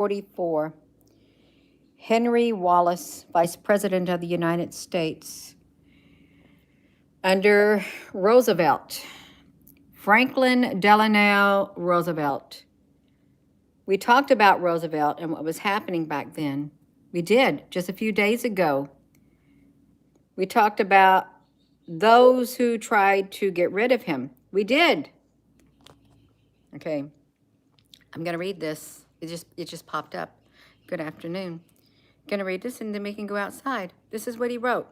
44. Henry Wallace, Vice President of the United States. Under Roosevelt, Franklin Delano Roosevelt. We talked about Roosevelt and what was happening back then. We did, just a few days ago. We talked about those who tried to get rid of him. We did. Okay, I'm going to read this. It just popped up. Good afternoon. Going to read this and then we can go outside. This is what he wrote.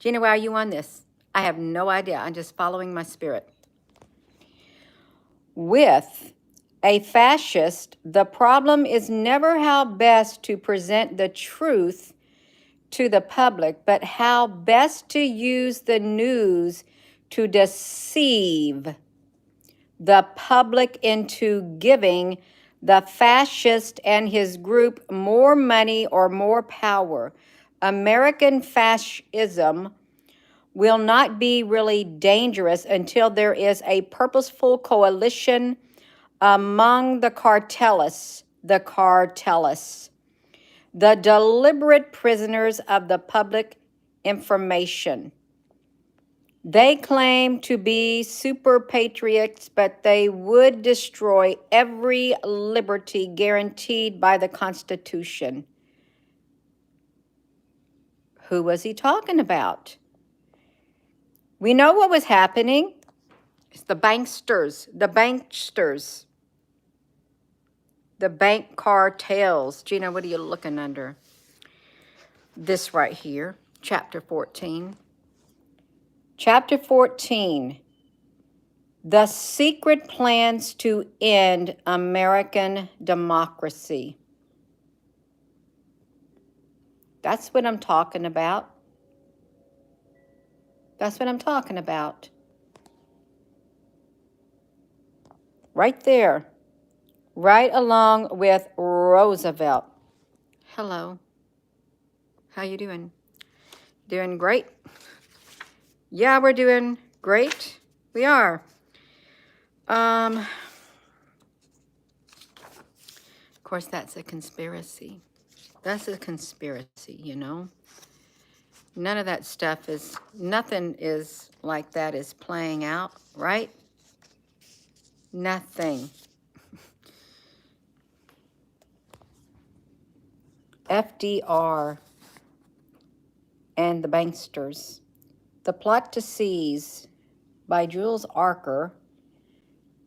Gina, why are you on this? I have no idea. I'm just following my spirit. With a fascist, the problem is never how best to present the truth to the public, but how best to use the news to deceive the public into giving the fascist and his group more money or more power. American fascism will not be really dangerous until there is a purposeful coalition among the cartelists, the deliberate prisoners of the public information. They claim to be super patriots, but they would destroy every liberty guaranteed by the Constitution. Who was he talking about? We know what was happening. It's the banksters, the bank cartels. Gina, what are you looking under? This right here, chapter 14. Chapter 14, the secret plans to end American democracy. That's what I'm talking about. That's what I'm talking about. Right there. Right along with Roosevelt. Hello. How you doing? Doing great? Yeah, we're doing great. We are. Of course, that's a conspiracy. That's a conspiracy, you know. None of that stuff is, nothing is like that is playing out, right? Nothing. FDR and the banksters. The Plot to Seize by Jules Archer.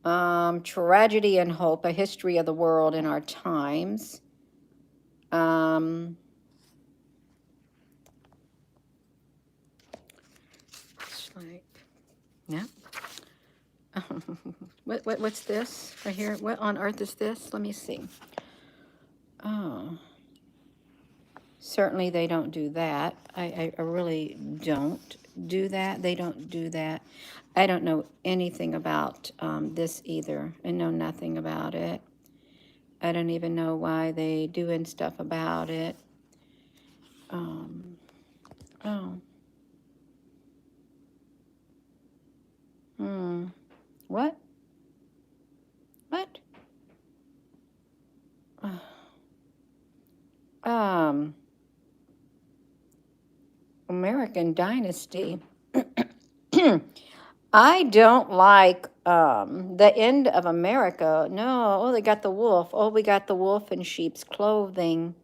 Tragedy and Hope, A History of the World in Our Times. Yeah. What's this right here? What on earth is this? Let me see. Oh. Certainly they don't do that. I really don't do that. They don't do that. I don't know anything about this either. I know nothing about it. I don't even know why they doing stuff about it. Oh. What? What? American Dynasty. I don't like the end of America. No, oh, they got the wolf. Oh, we got the wolf in sheep's clothing.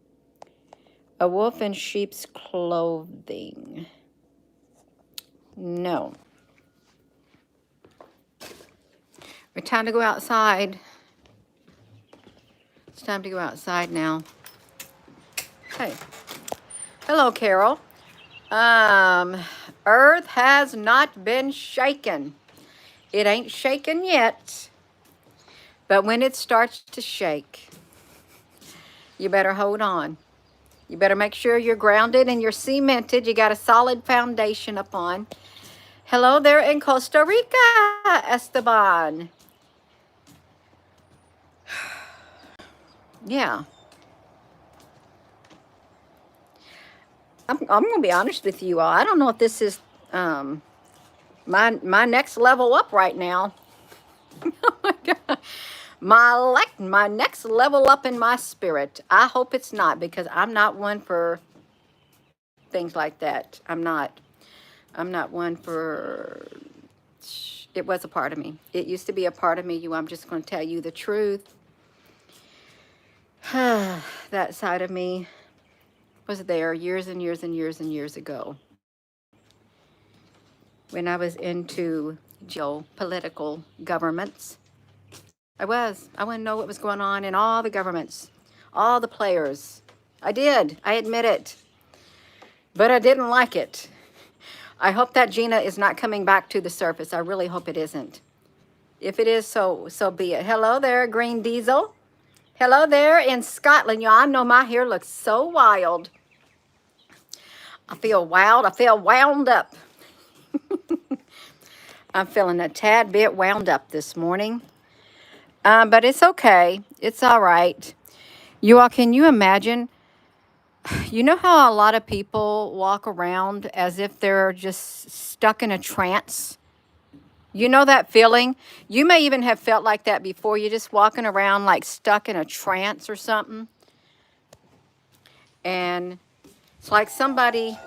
A wolf in sheep's clothing. No. It's time to go outside. It's time to go outside now. Hey. Hello, Carol. Earth has not been shaken. It ain't shaken yet. But when it starts to shake, you better hold on. You better make sure you're grounded and you're cemented. You got a solid foundation upon. Hello there in Costa Rica, Esteban. Yeah. I'm going to be honest with you all. I don't know if this is my next level up right now. Oh my God. my next level up in my spirit. I hope it's not, because I'm not one for things like that. I'm not. I'm not one for. It was a part of me. It used to be a part of me. I'm just going to tell you the truth. That side of me was there years and years and years and years ago, when I was into geopolitical governments. I wanted to know what was going on in all the governments, all the players. I did. I admit it. But I didn't like it. I hope that Gina is not coming back to the surface. I really hope it isn't. If it is, so be it. Hello there, Green Diesel. Hello there in Scotland. Y'all, I know my hair looks so wild. I feel wild. I feel wound up. I'm feeling a tad bit wound up this morning. But it's okay. It's all right. You all, can you imagine? You know how a lot of people walk around as if they're just stuck in a trance? You know that feeling? You may even have felt like that before. You're just walking around like stuck in a trance or something. And it's like somebody,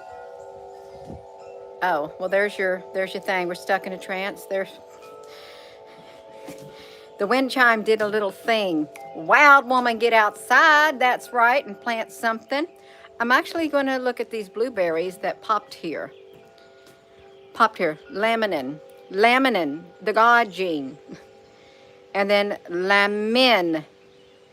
oh, well, there's your thing. We're stuck in a trance. The wind chime did a little thing. Wild woman, get outside. That's right, and plant something. I'm actually going to look at these blueberries that popped here. Laminin, the God gene. And then lamin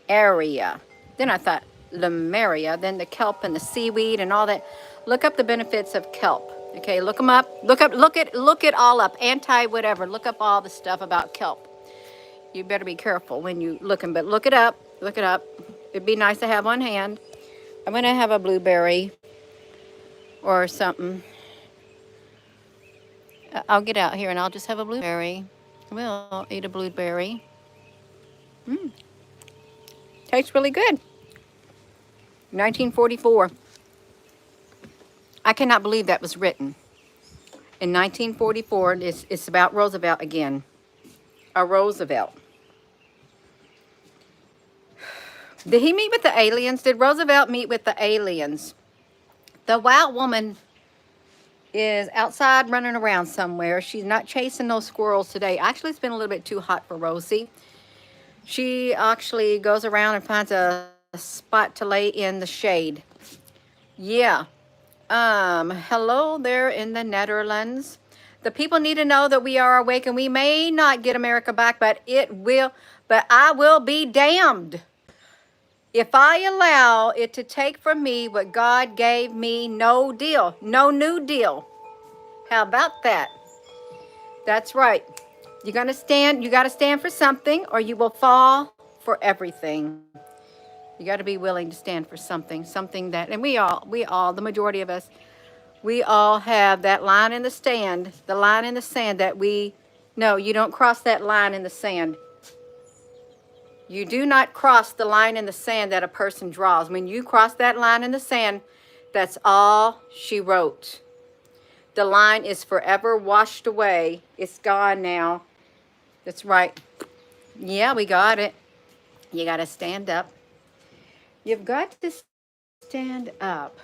area. Then I thought Lemuria, then the kelp and the seaweed and all that. Look up the benefits of kelp. Okay, look them up. Look it all up. Anti whatever. Look up all the stuff about kelp. You better be careful when you looking, but look it up. Look it up. It'd be nice to have on hand. I'm gonna have a blueberry or something. I'll get out here and I'll just have a blueberry. We'll eat a blueberry. Tastes really good. 1944. I cannot believe that was written. In 1944, it's about Roosevelt again. A Roosevelt. Did he meet with the aliens? Did Roosevelt meet with the aliens? The wild woman is outside running around somewhere. She's not chasing those squirrels today. Actually, it's been a little bit too hot for Rosie. She actually goes around and finds a spot to lay in the shade. Yeah. Hello there in the Netherlands. The people need to know that we are awake, and we may not get America back, but I will be damned if I allow it to take from me what God gave me. No deal. No new deal. How about that? That's right. You got to stand for something, or you will fall for everything. You got to be willing to stand for something that, and we all, the majority of us, we all have that line in the sand, that no, you don't cross that line in the sand. You do not cross the line in the sand that a person draws. When you cross that line in the sand, that's all she wrote. The line is forever washed away. It's gone now. That's right. Yeah, we got it. You got to stand up. You've got to stand up.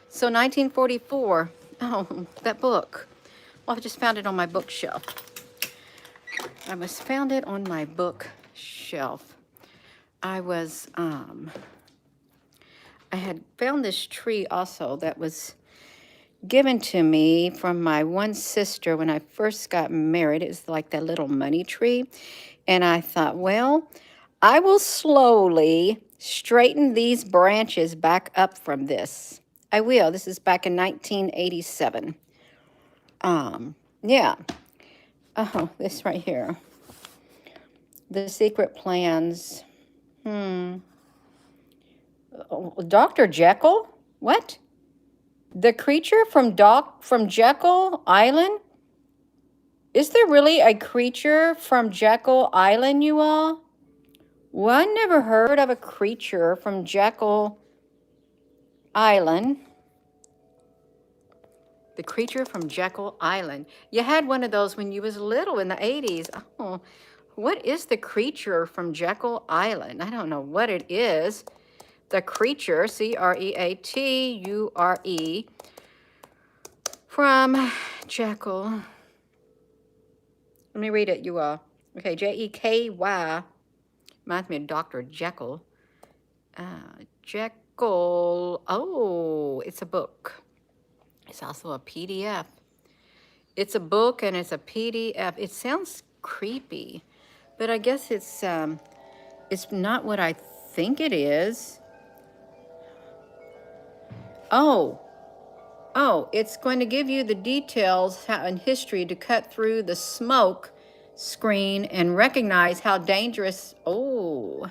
So 1944, oh, that book. Well, I just found it on my bookshelf. Found it on my bookshelf. I had found this tree also that was given to me from my one sister when I first got married. It was like that little money tree. And I thought, well, I will slowly straighten these branches back up from this. I will. This is back in 1987. Yeah. Oh, this right here. The Secret Plans. Dr. Jekyll? What? The creature from Jekyll Island? Is there really a creature from Jekyll Island, you all? Well, I never heard of a creature from Jekyll Island. The creature from Jekyll Island. You had one of those when you was little in the 80s. Oh, What is the creature from Jekyll Island? I don't know what it is. The creature, Creature, from Jekyll. Let me read it, you all. Okay, Jeky. Reminds me of Dr. Jekyll. Jekyll. Oh, it's a book. It's also a PDF. It's a book and it's a PDF. It sounds creepy, but I guess it's not what I think it is. Oh, it's going to give you the details and history to cut through the smoke screen and recognize how dangerous. Oh,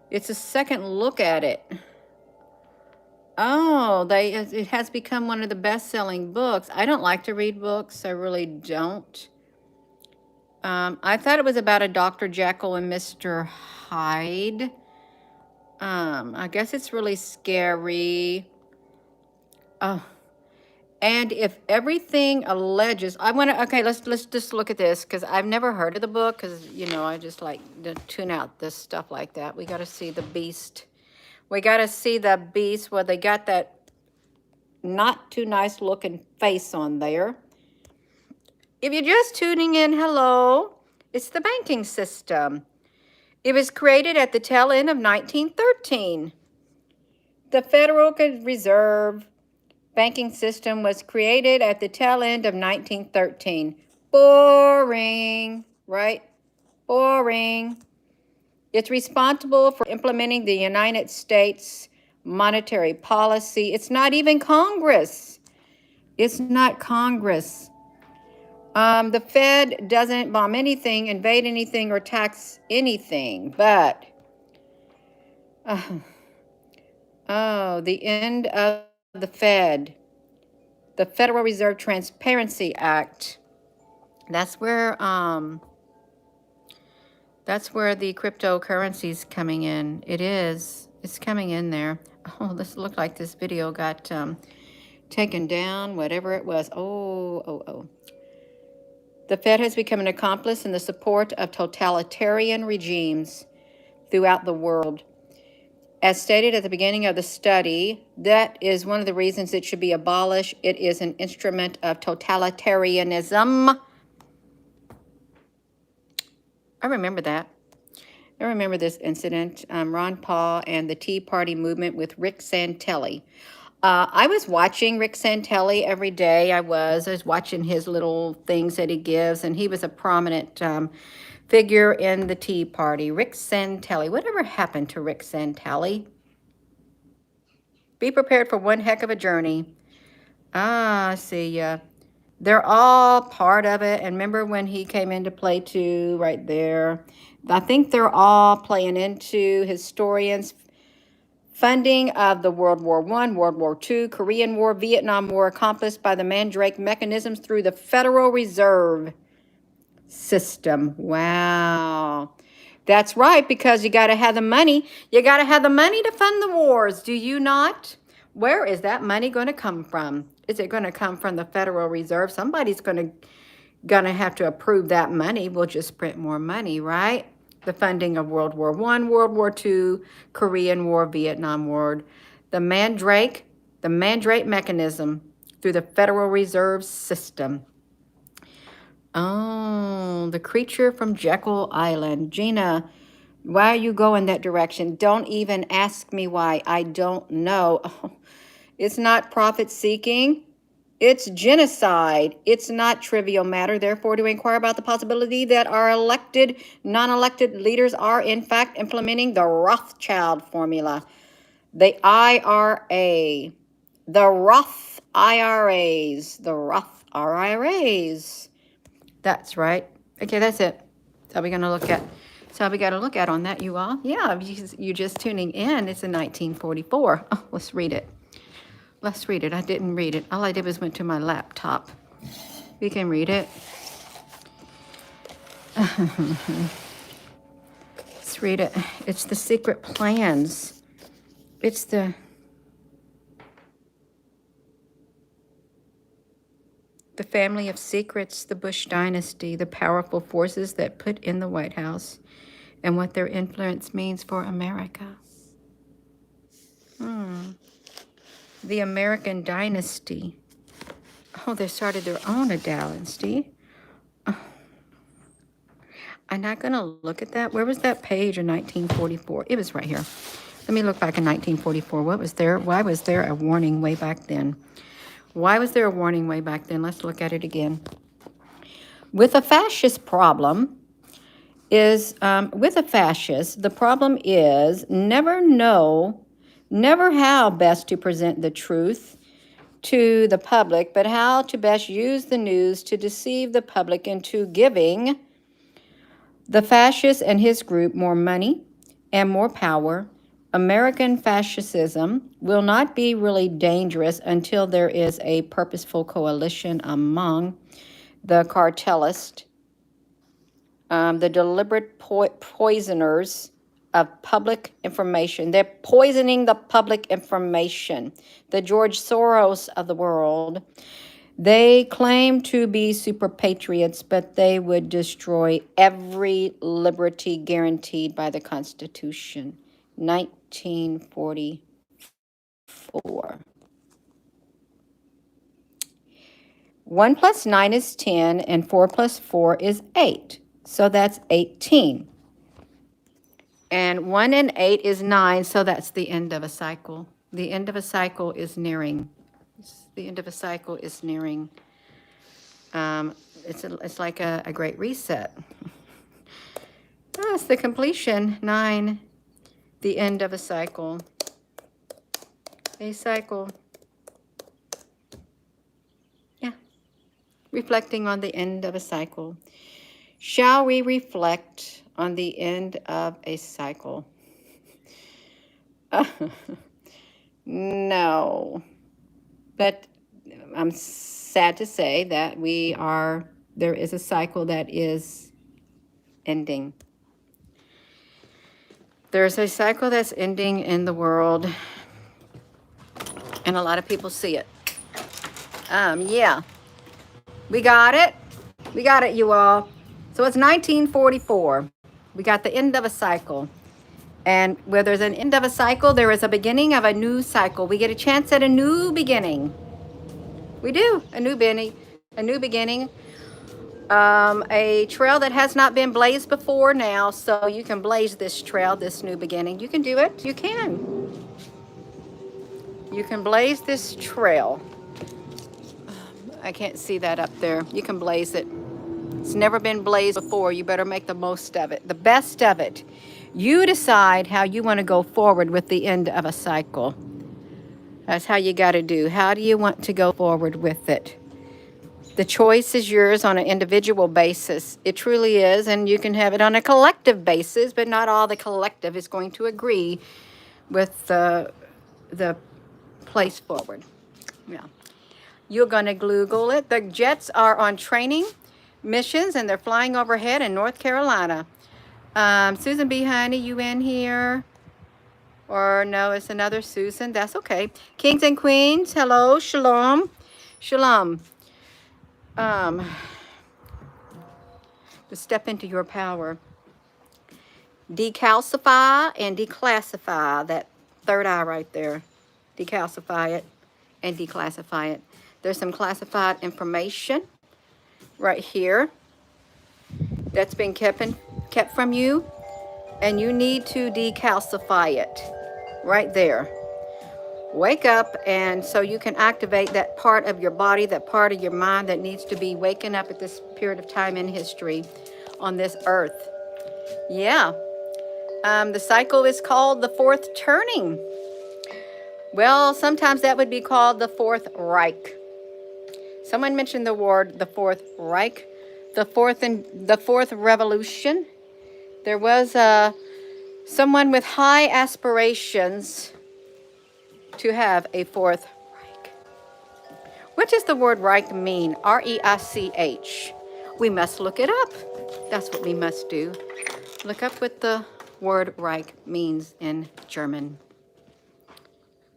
it's a second look at it. Oh, it has become one of the best-selling books. I don't like to read books. I really don't. I thought it was about a Dr. Jekyll and Mr. Hyde. I guess it's really scary. Oh, and if everything alleges, okay, let's just look at this, because I've never heard of the book, because, I just like to tune out this stuff like that. We got to see the beast. We got to see the beast where they got that not too nice looking face on there. If you're just tuning in, hello, it's the banking system. It was created at the tail end of 1913. The Federal Reserve banking system was created at the tail end of 1913. Boring, right? Boring. It's responsible for implementing the United States monetary policy. It's not even Congress. It's not Congress. The Fed doesn't bomb anything, invade anything, or tax anything, but the end of the Fed, the Federal Reserve Transparency Act. That's where the cryptocurrency's coming in. It is. It's coming in there. Oh, this looked like this video got taken down, whatever it was. Oh. The Fed has become an accomplice in the support of totalitarian regimes throughout the world. As stated at the beginning of the study, that is one of the reasons it should be abolished. It is an instrument of totalitarianism. I remember that. I remember this incident, Ron Paul and the Tea Party movement with Rick Santelli. I was watching Rick Santelli every day. I was watching his little things that he gives, and he was a prominent figure in the Tea Party. Rick Santelli. Whatever happened to Rick Santelli? Be prepared for one heck of a journey. I see. They're all part of it. And remember when he came into play too, right there? I think they're all playing into historians' funding of the World War I, World War II, Korean War, Vietnam War, accomplished by the Mandrake mechanisms through the Federal Reserve System. Wow. That's right, because you got to have the money. You got to have the money to fund the wars, do you not? Where is that money going to come from? Is it going to come from the Federal Reserve? Somebody's going to have to approve that money. We'll just print more money, right? The funding of World War I, World War II, Korean War, Vietnam War. The Mandrake mechanism through the Federal Reserve System. Oh, the creature from Jekyll Island. Gina, why are you going that direction? Don't even ask me why. I don't know. Oh, it's not profit-seeking. It's genocide. It's not trivial matter. Therefore, to inquire about the possibility that our elected, non-elected leaders are, in fact, implementing the Rothschild formula. The IRA. The Roth IRAs. The Roth IRAs. That's right. Okay, that's it. That's how we're going to look at. So we got to look at on that, you all. Yeah, you're just tuning in. It's in 1944. Oh, let's read it. Let's read it. I didn't read it. All I did was went to my laptop. We can read it. Let's read it. It's the secret plans. It's the... The family of secrets, the Bush dynasty, the powerful forces that put in the White House, and what their influence means for America. The American dynasty. Oh, they started their own dynasty. I'm not going to look at that. Where was that page in 1944? It was right here. Let me look back in 1944. What was there? Why was there a warning way back then? Why was there a warning way back then? Let's look at it again. With a fascist problem is, with a fascist, the problem is never how best to present the truth to the public, but how to best use the news to deceive the public into giving the fascist and his group more money and more power. American fascism will not be really dangerous until there is a purposeful coalition among the cartelists, the deliberate poisoners of public information. They're poisoning the public information. The George Soros of the world. They claim to be super patriots, but they would destroy every liberty guaranteed by the Constitution. 1944. 1 plus 9 is 10, and 4 plus 4 is 8. So that's 18. And 1 and 8 is 9, so that's the end of a cycle. The end of a cycle is nearing. The end of a cycle is nearing. It's like a great reset. That's the completion. 9, the end of a cycle. A cycle. Yeah. Reflecting on the end of a cycle. Shall we reflect on the end of a cycle? No. But I'm sad to say that there is a cycle that is ending. There's a cycle that's ending in the world, and a lot of people see it. Yeah. We got it. We got it, you all. So it's 1944. We got the end of a cycle. And where there's an end of a cycle, there is a beginning of a new cycle. We get a chance at a new beginning. We do. A new beginning. A trail that has not been blazed before now, so you can blaze this trail, this new beginning. You can do it. You can. You can blaze this trail. I can't see that up there. You can blaze it. It's never been blazed before. You better make the most of it, the best of it. You decide how you want to go forward with the end of a cycle. That's how you got to do. How do you want to go forward with it? The choice is yours on an individual basis. It truly is, and you can have it on a collective basis, but not all the collective is going to agree with the place forward. Yeah. You're going to Google it. The jets are on training missions, and they're flying overhead in North Carolina. Susan B. Honey, you in here? Or no, it's another Susan. That's okay. Kings and queens, hello, shalom. Shalom. To step into your power. Decalcify and declassify that third eye right there. Decalcify it and declassify it. There's some classified information right here that's been kept from you, and you need to decalcify it right there. Wake up, and so you can activate that part of your body, that part of your mind that needs to be waking up at this period of time in history on this earth. Yeah. The cycle is called the fourth turning. Well, sometimes that would be called the Fourth Reich. Someone mentioned the word the Fourth Reich, the fourth revolution. There was someone with high aspirations to have a Fourth Reich. What does the word Reich mean? R-E-I-C-H. We must look it up. That's what we must do. Look up what the word Reich means in German.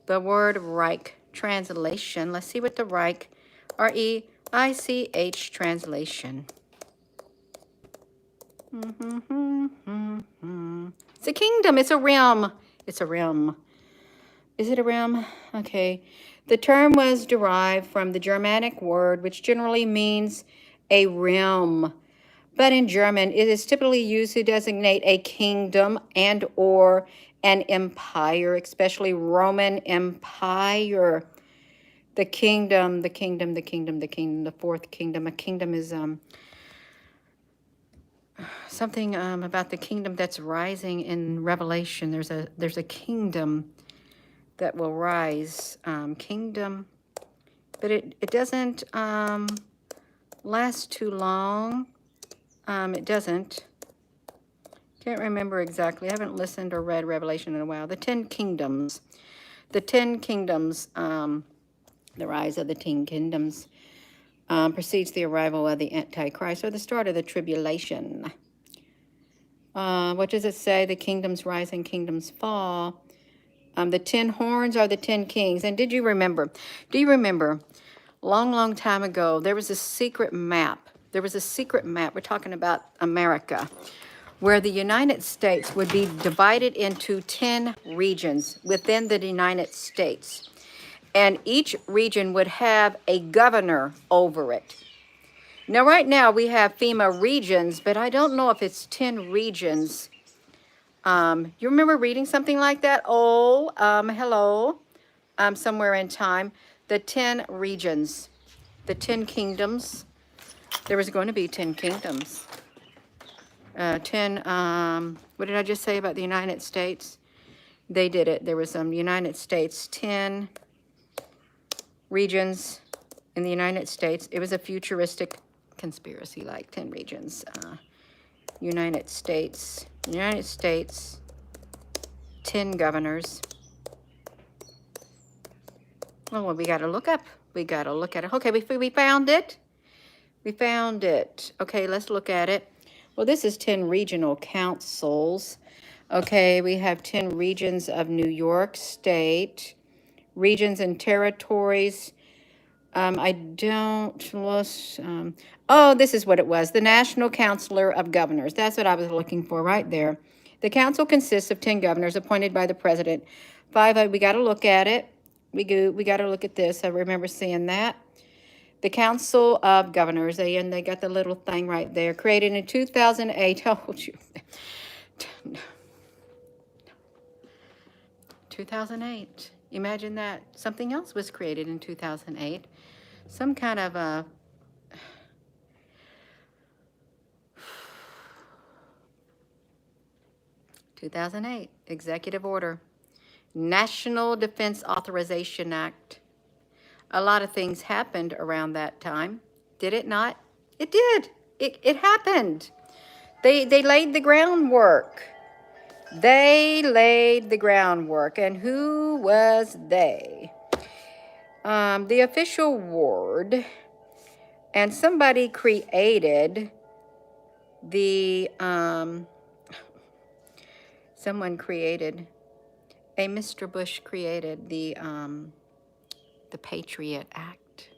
The word Reich translation. Let's see what the Reich, R-E, ICH translation. It's a kingdom. It's a realm. It's a realm. Is it a realm? Okay. The term was derived from the Germanic word, which generally means a realm. But in German, it is typically used to designate a kingdom and or an empire, especially Roman Empire. The kingdom, the kingdom, the kingdom, the kingdom, the fourth kingdom. A kingdom is something about the kingdom that's rising in Revelation. There's a kingdom that will rise. Kingdom, but it doesn't last too long. It doesn't. Can't remember exactly. I haven't listened or read Revelation in a while. The 10 kingdoms. The 10 kingdoms, the rise of the 10 kingdoms precedes the arrival of the Antichrist, or the start of the tribulation. What does it say? The kingdoms rise and kingdoms fall. The 10 horns are the 10 kings. And do you remember, long, long time ago, there was a secret map. We're talking about America, where the United States would be divided into 10 regions within the United States. And each region would have a governor over it. Now, right now, we have FEMA regions, but I don't know if it's 10 regions. You remember reading something like that? Oh, hello, somewhere in time. The 10 regions, the 10 kingdoms. There was going to be 10 kingdoms. 10, what did I just say about the United States? They did it. There was United States, 10 regions in the United States. It was a futuristic conspiracy, like 10 regions. United States, 10 governors. Oh, well, we got to look up. We got to look at it. Okay, we found it. We found it. Okay, let's look at it. Well, this is 10 regional councils. Okay, we have 10 regions of New York State, regions and territories. I don't, oh, this is what it was. The National Councilor of Governors. That's what I was looking for right there. The council consists of 10 governors appointed by the president. We got to look at it. We got to look at this. I remember seeing that. The Council of Governors, they got the little thing right there, created in 2008. Oh, 2008. Imagine that. Something else was created in 2008. Some kind of a... (2008) Executive Order. National Defense Authorization Act. A lot of things happened around that time. Did it not? It did. It happened. They laid the groundwork. They laid the groundwork. And who was they? The official ward. And somebody created the, Mr. Bush created the Patriot Act,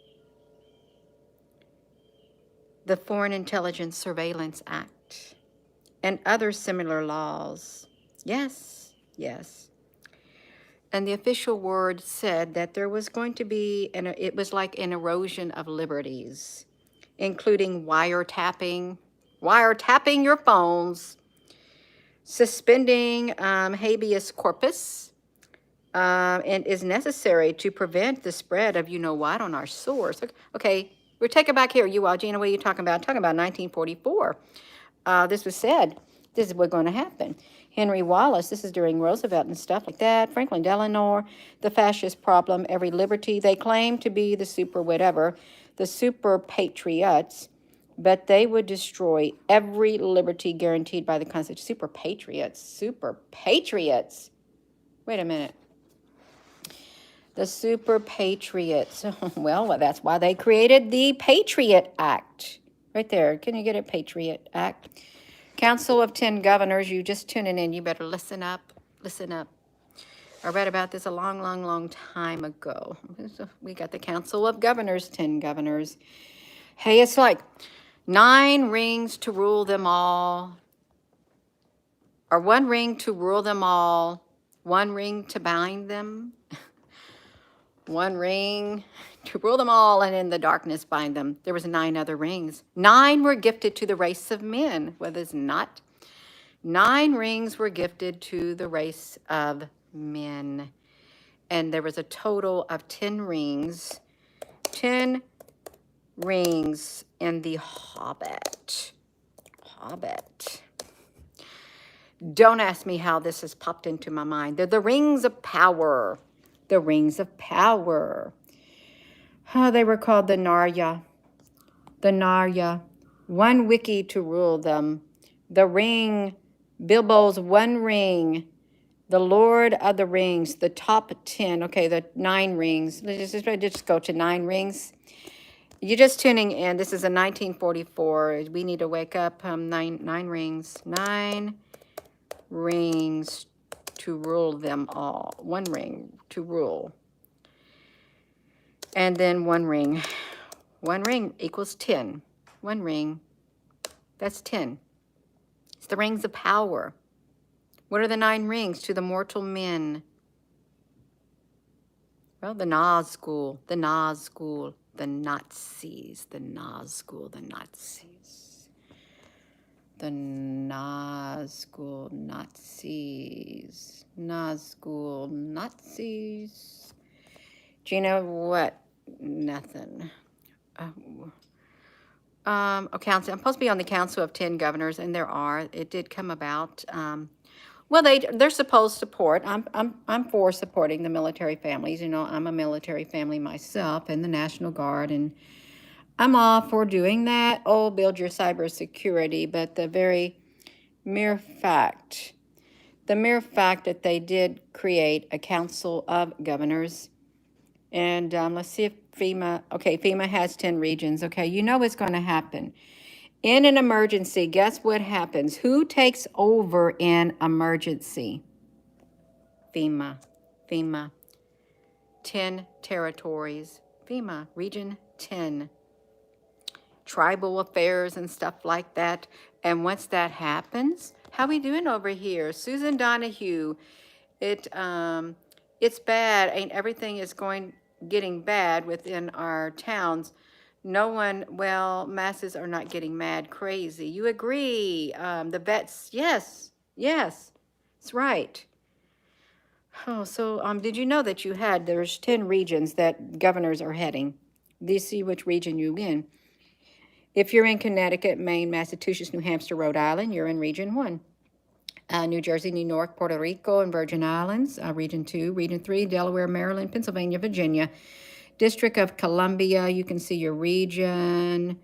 the Foreign Intelligence Surveillance Act, and other similar laws. Yes, yes. And the official word said that there was going to be, it was like an erosion of liberties, including wiretapping your phones, suspending habeas corpus, and is necessary to prevent the spread of you know what on our source. Okay, we're taking back here. You all, Gina, what are you talking about? I'm talking about 1944. This was said. This is what's going to happen. Henry Wallace, this is during Roosevelt and stuff like that. Franklin Delano, the fascist problem, every liberty. They claim to be the super whatever, the super patriots, but they would destroy every liberty guaranteed by the Constitution. Super patriots. Wait a minute. The super patriots. Well, that's why they created the Patriot Act. Right there. Can you get a Patriot Act? Council of 10 Governors. You just tuning in. You better listen up. Listen up. I read about this a long, long, long time ago. We got the Council of Governors, 10 governors. Hey, it's like 9 rings to rule them all, or 1 ring to rule them all, 1 ring to bind them, 1 ring to rule them all, and in the darkness bind them. There was 9 other rings. 9 were gifted to the race of men. Well, there's not. 9 rings were gifted to the race of men. And there was a total of 10 rings. 10 rings in the Hobbit. Hobbit. Don't ask me how this has popped into my mind. They're the rings of power. The rings of power. Oh, they were called the Narya. The Narya. 1 wiki to rule them. The ring, Bilbo's 1 ring. The Lord of the Rings, the top 10. Okay, the 9 rings. Let's just go to 9 rings. You're just tuning in. This is a 1944. We need to wake up. 9 rings. 9 rings to rule them all. 1 ring to rule. And then 1 ring. 1 ring equals 10. 1 ring. That's 10. It's the rings of power. What are the 9 rings to the mortal men? Well, the Nazgul, the Nazgul, the Nazis, the Nazgul, the Nazis. The Nazgul, Nazis, Nazgul, Nazis. Gina, what? Nothing. Council. I'm supposed to be on the Council of 10 Governors, and there are. It did come about. Well, they're supposed to support. I'm for supporting the military families. You know, I'm a military family myself, and the National Guard, and I'm all for doing that. Oh, build your cybersecurity, but the mere fact that they did create a Council of Governors, and let's see if FEMA has 10 regions. Okay, you know what's going to happen. In an emergency, guess what happens? Who takes over in emergency? FEMA. 10 territories. FEMA, Region 10. Tribal affairs and stuff like that. And once that happens, how we doing over here? Susan Donahue, it's bad. Ain't everything is getting bad within our towns. No one, well, masses are not getting mad crazy. You agree? The vets, yes, it's right. Oh, so did you know that there's 10 regions that governors are heading? Do you see which region you're in? If you're in Connecticut, Maine, Massachusetts, New Hampshire, Rhode Island, you're in Region 1. New Jersey, New York, Puerto Rico, and Virgin Islands, Region 2. Region 3, Delaware, Maryland, Pennsylvania, Virginia. District of Columbia, you can see your region.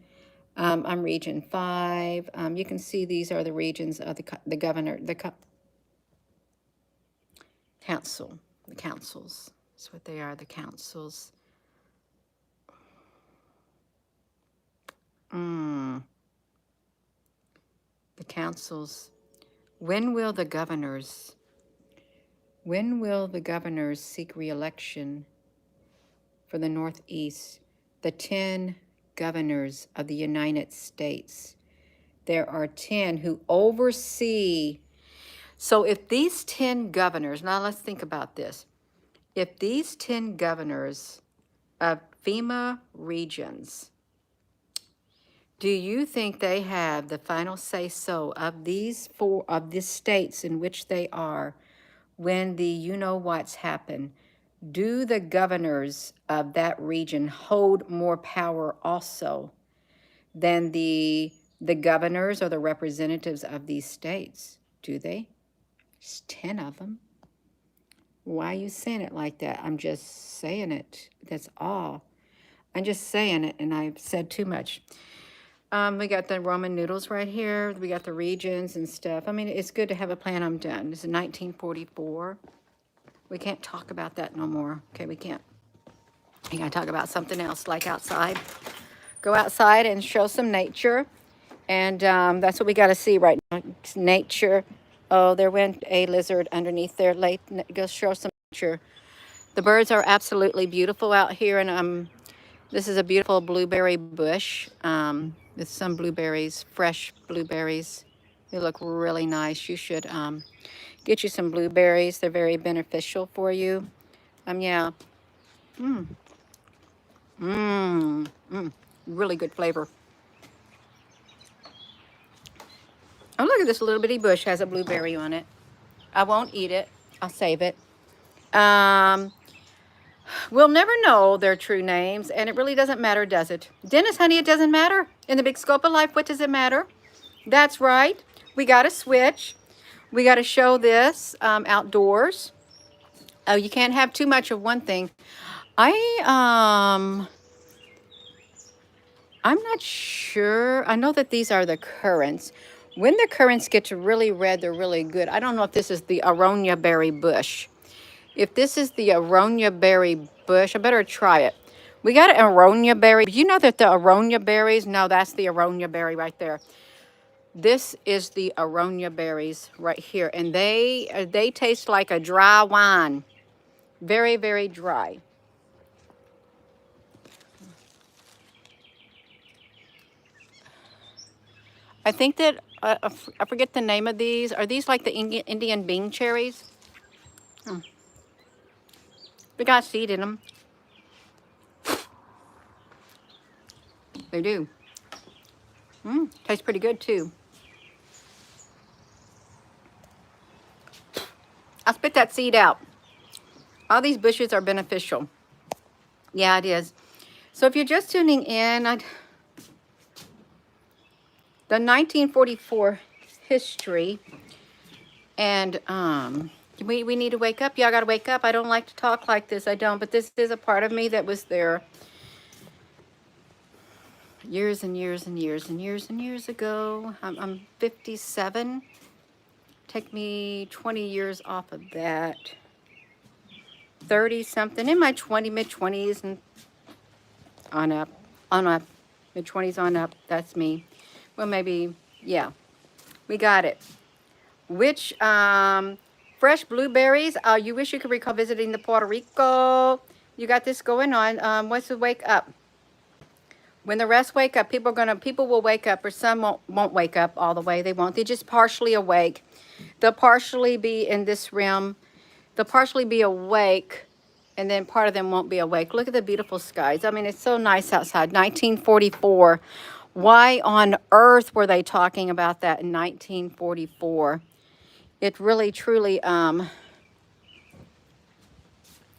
I'm Region 5. You can see these are the regions of the governor, council, the councils. That's what they are, the councils. The councils. When will the governors seek re-election for the Northeast? The 10 governors of the United States. There are 10 who oversee. So if these 10 governors, now let's think about this. If these 10 governors of FEMA regions, do you think they have the final say-so of these states in which they are when the you-know-whats happen? Do the governors of that region hold more power also than the governors or the representatives of these states? Do they? There's 10 of them. Why are you saying it like that? I'm just saying it. That's all. I'm just saying it, and I've said too much. We got the Roman noodles right here. We got the regions and stuff. I mean, it's good to have a plan. I'm done. This is 1944. We can't talk about that no more. Okay, we can't. You gotta talk about something else, like outside. Go outside and show some nature. And that's what we got to see right now. It's nature. Oh, there went a lizard underneath there. Go show some nature. The birds are absolutely beautiful out here, and This is a beautiful blueberry bush with some blueberries, fresh blueberries. They look really nice. You should get you some blueberries. They're very beneficial for you. Yeah. Mmm. Mmm. Mmm. Really good flavor. Oh, look at this little bitty bush has a blueberry on it. I won't eat it. I'll save it. Um, we'll never know their true names, and it really doesn't matter, does it? Dennis, honey, it doesn't matter. In the big scope of life, what does it matter? That's right. We got to switch. We got to show this outdoors. Oh, you can't have too much of one thing. I'm not sure. I know that these are the currants. When the currants get to really red, they're really good. I don't know if this is the aronia berry bush. If this is the aronia berry bush, I better try it. We got an aronia berry. You know that the aronia berries, no, that's the aronia berry right there. This is the aronia berries right here. And they taste like a dry wine. Very, very dry. I think that, I forget the name of these. Are these like the Indian bean cherries? Hmm. They got seed in them. They do. Tastes pretty good too. I'll spit that seed out. All these bushes are beneficial. Yeah, it is. So if you're just tuning in, the 1944 history, and we need to wake up. Y'all got to wake up. I don't like to talk like this. I don't, but this is a part of me that was there years and years and years and years and years ago. I'm 57. Take me 20 years off of that. 30 something in my mid 20s and on up, mid 20s on up. That's me. Well, maybe, yeah, we got it. Which fresh blueberries? You wish you could recall visiting the Puerto Rico. You got this going on. What's the wake up? When the rest wake up, people will wake up, or some won't wake up all the way. They won't. They just partially awake. They'll partially be in this realm. They'll partially be awake, and then part of them won't be awake. Look at the beautiful skies. I mean, it's so nice outside. 1944. Why on earth were they talking about that in 1944? It really, truly, it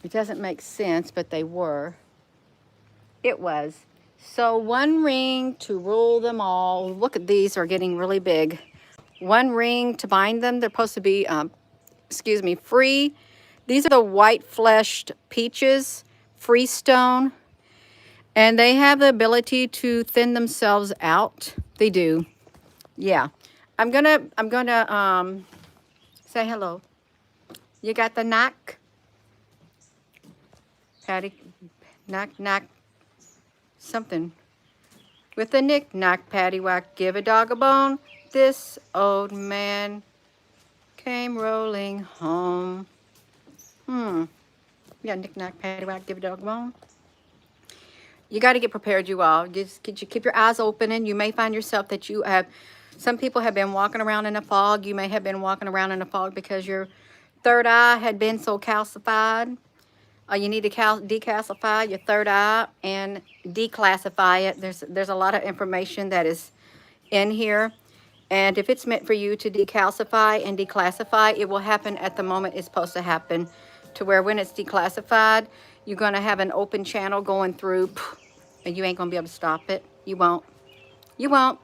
doesn't make sense, but they were. It was. So one ring to rule them all. Look at these are getting really big. One ring to bind them. They're supposed to be, free. These are the white-fleshed peaches, freestone, and they have the ability to thin themselves out. They do. Yeah. I'm gonna say hello. You got the knock? Patty, knock, something. With a knick-knack, paddywhack, give a dog a bone. This old man came rolling home. Yeah, knick-knack, paddywhack, give a dog a bone. You got to get prepared, you all. Just keep your eyes open, and you may find yourself that you have, some people have been walking around in a fog. You may have been walking around in a fog because your third eye had been so calcified. You need to decalcify your third eye and declassify it. There's a lot of information that is in here. And if it's meant for you to decalcify and declassify, it will happen at the moment it's supposed to happen, to where when it's declassified, you're going to have an open channel going through, and you ain't going to be able to stop it. You won't. You won't.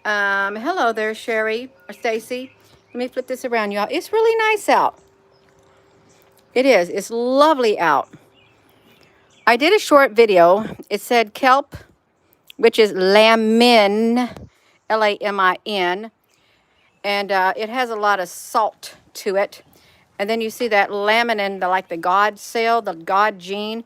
Hello there, Sherry or Stacy. Let me flip this around, y'all. It's really nice out. It is. It's lovely out. I did a short video. It said kelp, which is lamin, Lamin, and it has a lot of salt to it. And then you see that laminin, like the God cell, the God gene.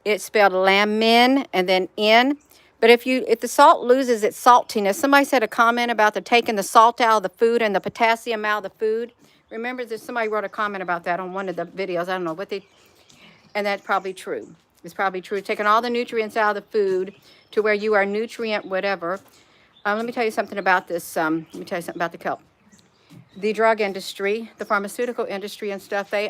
It's spelled lamin and then in. But if the salt loses its saltiness, somebody said a comment about the taking the salt out of the food and the potassium out of the food. Remember that somebody wrote a comment about that on one of the videos. I don't know what they, and that's probably true. It's probably true. Taking all the nutrients out of the food to where you are nutrient whatever. Let me tell you something about this. Let me tell you something about the kelp. The drug industry, the pharmaceutical industry and stuff, they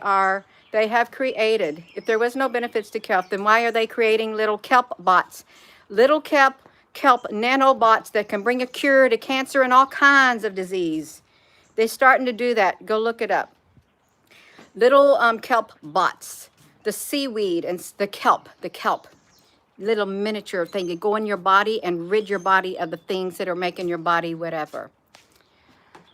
have created, if there was no benefits to kelp, then why are they creating little kelp bots? Little kelp nanobots that can bring a cure to cancer and all kinds of disease. They're starting to do that. Go look it up. Little kelp bots, the seaweed and the kelp, little miniature thing. You go in your body and rid your body of the things that are making your body whatever.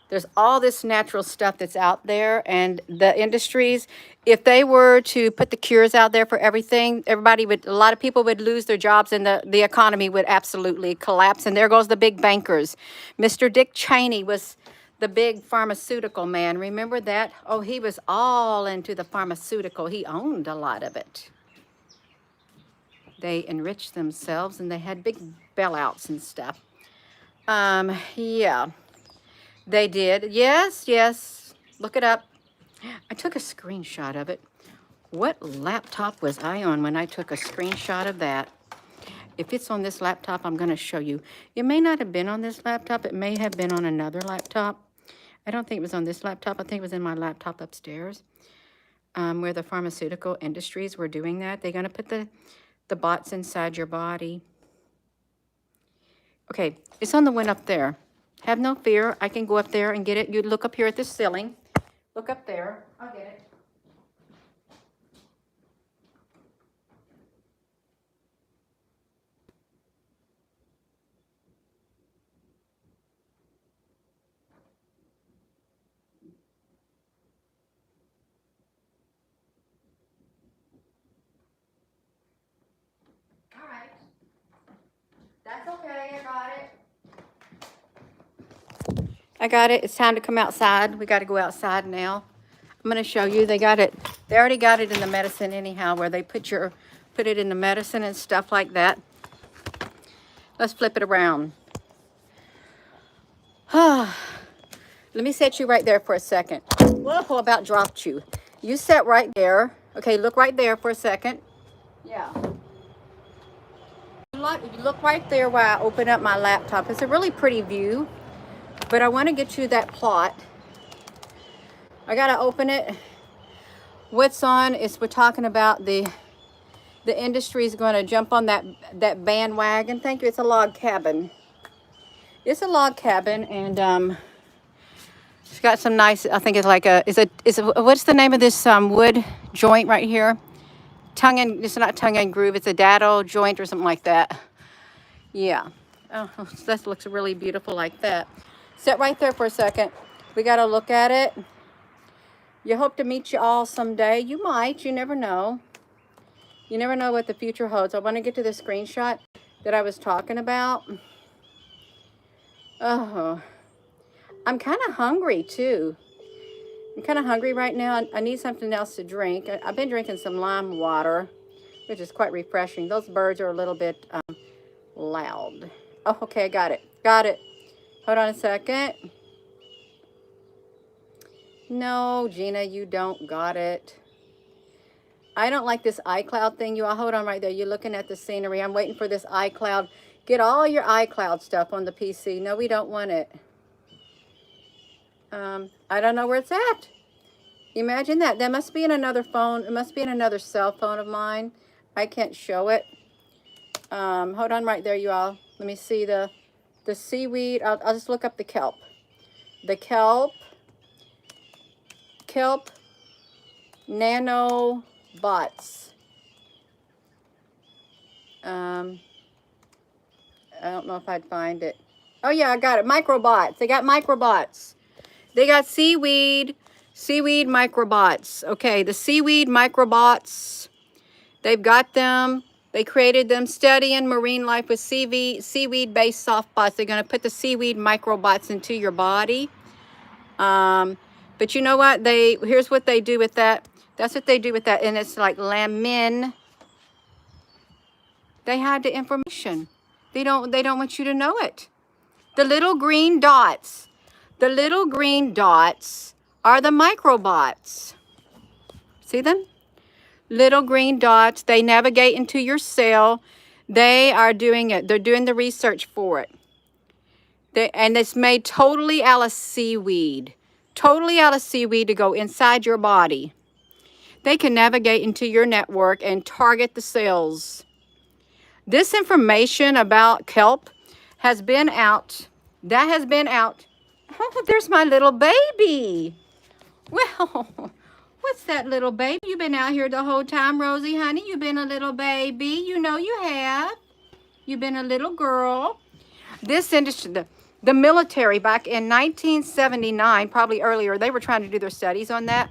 There's all this natural stuff that's out there, and the industries, if they were to put the cures out there for everything, a lot of people would lose their jobs, and the economy would absolutely collapse. And there goes the big bankers. Mr. Dick Cheney was the big pharmaceutical man. Remember that? Oh, he was all into the pharmaceutical. He owned a lot of it. They enriched themselves, and they had big bailouts and stuff. Yeah. They did. Yes. Look it up. I took a screenshot of it. What laptop was I on when I took a screenshot of that? If it's on this laptop, I'm going to show you. It may not have been on this laptop. It may have been on another laptop. I don't think it was on this laptop. I think it was in my laptop upstairs, where the pharmaceutical industries were doing that. They're going to put the bots inside your body. Okay, it's on the one up there. Have no fear. I can go up there and get it. You look up here at the ceiling. Look up there. I'll get it. All right. That's okay. I got it. I got it. It's time to come outside. We got to go outside now. I'm going to show you. They got it. They already got it in the medicine anyhow, where they put it in the medicine and stuff like that. Let's flip it around. Let me set you right there for a second. Whoa, about dropped you. You sat right there. Okay, look right there for a second. Yeah. You look right there while I open up my laptop. It's a really pretty view. But I want to get you that plot. I got to open it. What's on is we're talking about the industry is going to jump on that bandwagon. Thank you. It's a log cabin. It's a log cabin, and it's got some nice, I think it's like what's the name of this wood joint right here? It's not tongue and groove. It's a dado joint or something like that. Yeah. Oh, that looks really beautiful like that. Sit right there for a second. We got to look at it. You hope to meet you all someday. You might. You never know. You never know what the future holds. I want to get to the screenshot that I was talking about. Oh, I'm kind of hungry too. I'm kind of hungry right now. I need something else to drink. I've been drinking some lime water, which is quite refreshing. Those birds are a little bit loud. Oh, okay. I got it. Got it. Hold on a second. No, Gina, you don't got it. I don't like this iCloud thing. You all hold on right there. You're looking at the scenery. I'm waiting for this iCloud. Get all your iCloud stuff on the PC. No, we don't want it. I don't know where it's at. Imagine that. That must be in another phone. It must be in another cell phone of mine. I can't show it. Hold on right there, you all. Let me see the seaweed. I'll just look up the kelp. The kelp nanobots. I don't know if I'd find it. Oh yeah, I got it. Microbots. They got microbots. They got seaweed microbots. Okay, the seaweed microbots. They've got them. They created them studying marine life with seaweed-based soft bots. They're going to put the seaweed microbots into your body. But you know what? Here's what they do with that. That's what they do with that. And it's like lamin. They hide the information. They don't want you to know it. The little green dots. The little green dots are the microbots. See them? Little green dots. They navigate into your cell. They are doing it. They're doing the research for it. And it's made totally out of seaweed. Totally out of seaweed to go inside your body. They can navigate into your network and target the cells. This information about kelp has been out. That has been out. Oh, there's my little baby. Well, what's that, little baby? You've been out here the whole time, Rosie, honey. You've been a little baby. You know you have. You've been a little girl. This industry, the military back in 1979, probably earlier, they were trying to do their studies on that.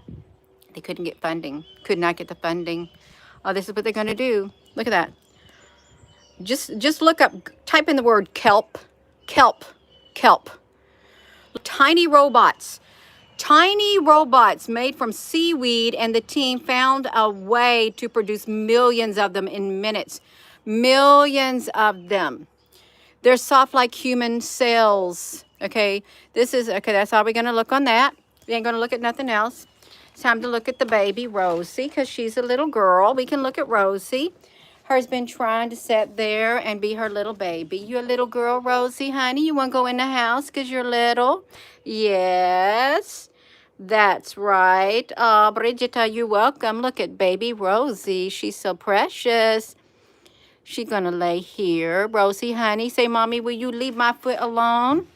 They couldn't get funding. Could not get the funding. Oh, this is what they're going to do. Look at that. Just look up, type in the word kelp, kelp, kelp. Tiny robots made from seaweed, and the team found a way to produce millions of them in minutes. Millions of them. They're soft like human cells. Okay, that's all we're going to look on that. We ain't going to look at nothing else. It's time to look at the baby, Rosie, because she's a little girl. We can look at Rosie. Her's been trying to sit there and be her little baby. You a little girl, Rosie, honey? You want to go in the house because you're little? Yes, that's right. Oh, Brigitta, you're welcome. Look at baby Rosie. She's so precious. She's going to lay here. Rosie, honey, say, Mommy, will you leave my foot alone?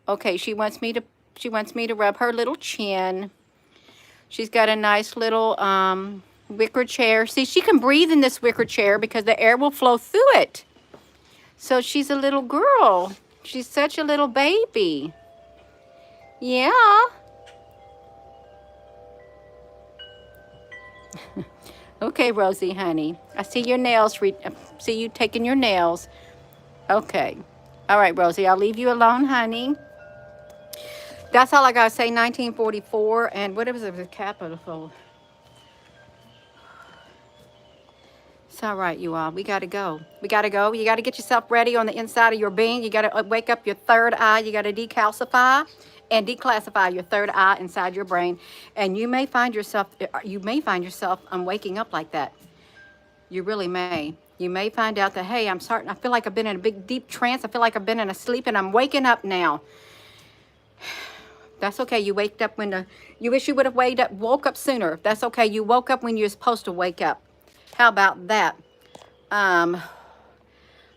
Okay, she wants me to rub her little chin. She's got a nice little wicker chair. See, she can breathe in this wicker chair because the air will flow through it. So she's a little girl. She's such a little baby. Yeah. Okay, Rosie, honey. I see your nails. See you taking your nails. Okay. All right, Rosie, I'll leave you alone, honey. That's all I got to say, 1944. And what was the capital? It's all right, you all. We got to go. We got to go. You got to get yourself ready on the inside of your being. You got to wake up your third eye. You got to decalcify and declassify your third eye inside your brain. And you may find yourself waking up like that. You really may. You may find out that, hey, I feel like I've been in a big, deep trance. I feel like I've been in a sleep and I'm waking up now. That's okay. You waked up you wish you would have woke up sooner. That's okay. You woke up when you're supposed to wake up. How about that?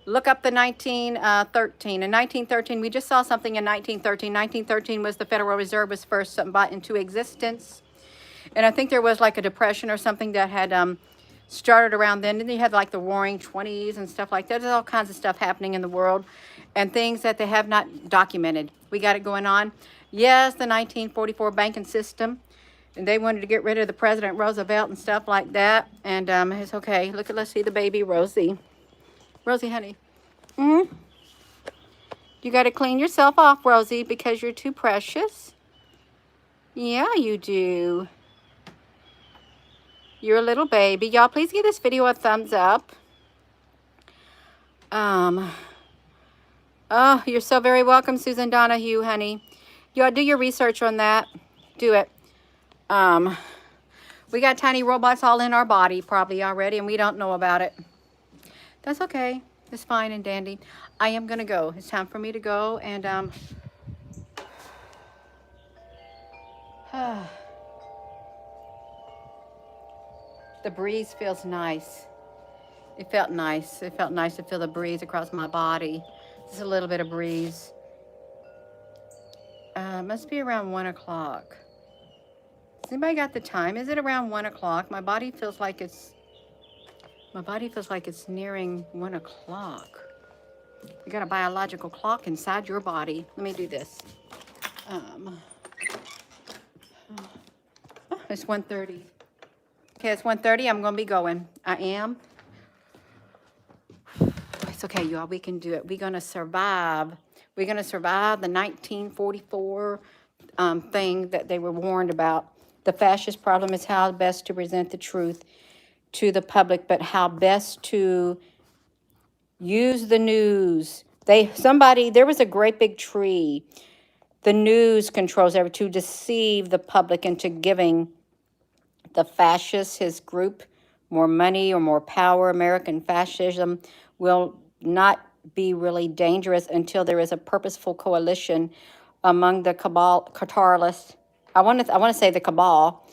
Look up the 1913. In 1913, we just saw something in 1913. 1913 was the Federal Reserve was first brought into existence. And I think there was like a depression or something that had started around then. And they had like the Roaring 20s and stuff like that. There's all kinds of stuff happening in the world and things that they have not documented. We got it going on. Yes, the 1944 banking system. And they wanted to get rid of the President Roosevelt and stuff like that. And it's okay. Let's see the baby, Rosie. Rosie, honey. You got to clean yourself off, Rosie, because you're too precious. Yeah, you do. You're a little baby. Y'all, please give this video a thumbs up. Oh, you're so very welcome, Susan Donahue, honey. Y'all do your research on that. Do it. We got tiny robots all in our body probably already, and we don't know about it. That's okay. It's fine and dandy. I am going to go. It's time for me to go. And, the breeze feels nice. It felt nice. It felt nice to feel the breeze across my body. Just a little bit of breeze. Must be around 1 o'clock. Has anybody got the time? Is it around 1 o'clock? My body feels like it's nearing 1 o'clock. You got a biological clock inside your body. Let me do this. It's 1:30. Okay, it's 1:30. I'm gonna be going. I am. It's okay, y'all. We can do it. We're gonna survive. We're gonna survive the 1944 thing that they were warned about. The fascist problem is how best to present the truth to the public, but how best to use the news. There was a great big tree. The news controls everything to deceive the public into giving the fascist, his group, more money or more power. American fascism will not be really dangerous until there is a purposeful coalition among the Qatarlists. I want to say the cabal,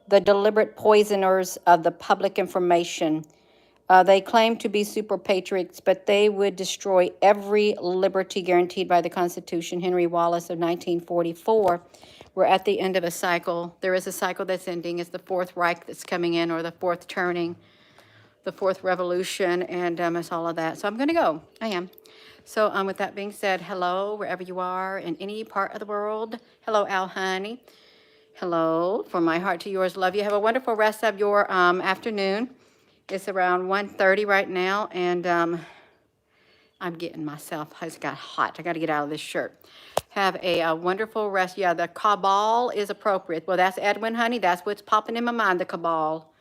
the deliberate poisoners of the public information. They claim to be super patriots, but they would destroy every liberty guaranteed by the Constitution. Henry Wallace of 1944. We're at the end of a cycle. There is a cycle that's ending. It's the Fourth Reich that's coming in, or the fourth turning, the fourth revolution, and it's all of that. So I'm going to go. I am. So with that being said, hello, wherever you are in any part of the world. Hello, Al Honey. Hello, from my heart to yours. Love you. Have a wonderful rest of your afternoon. It's around 1:30 right now, and I'm getting myself, it's got hot. I got to get out of this shirt. Have a wonderful rest. Yeah, the cabal is appropriate. Well, that's Edwin, honey. That's what's popping in my mind, the cabal.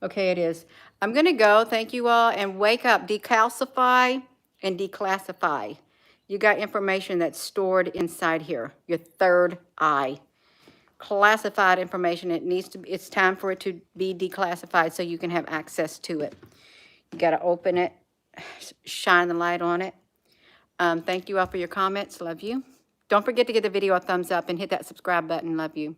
Okay, it is. I'm going to go. Thank you all. And wake up. Decalcify and declassify. You got information that's stored inside here, your third eye. Classified information. It's time for it to be declassified so you can have access to it. You got to open it, shine the light on it. Thank you all for your comments. Love you. Don't forget to give the video a thumbs up and hit that subscribe button. Love you.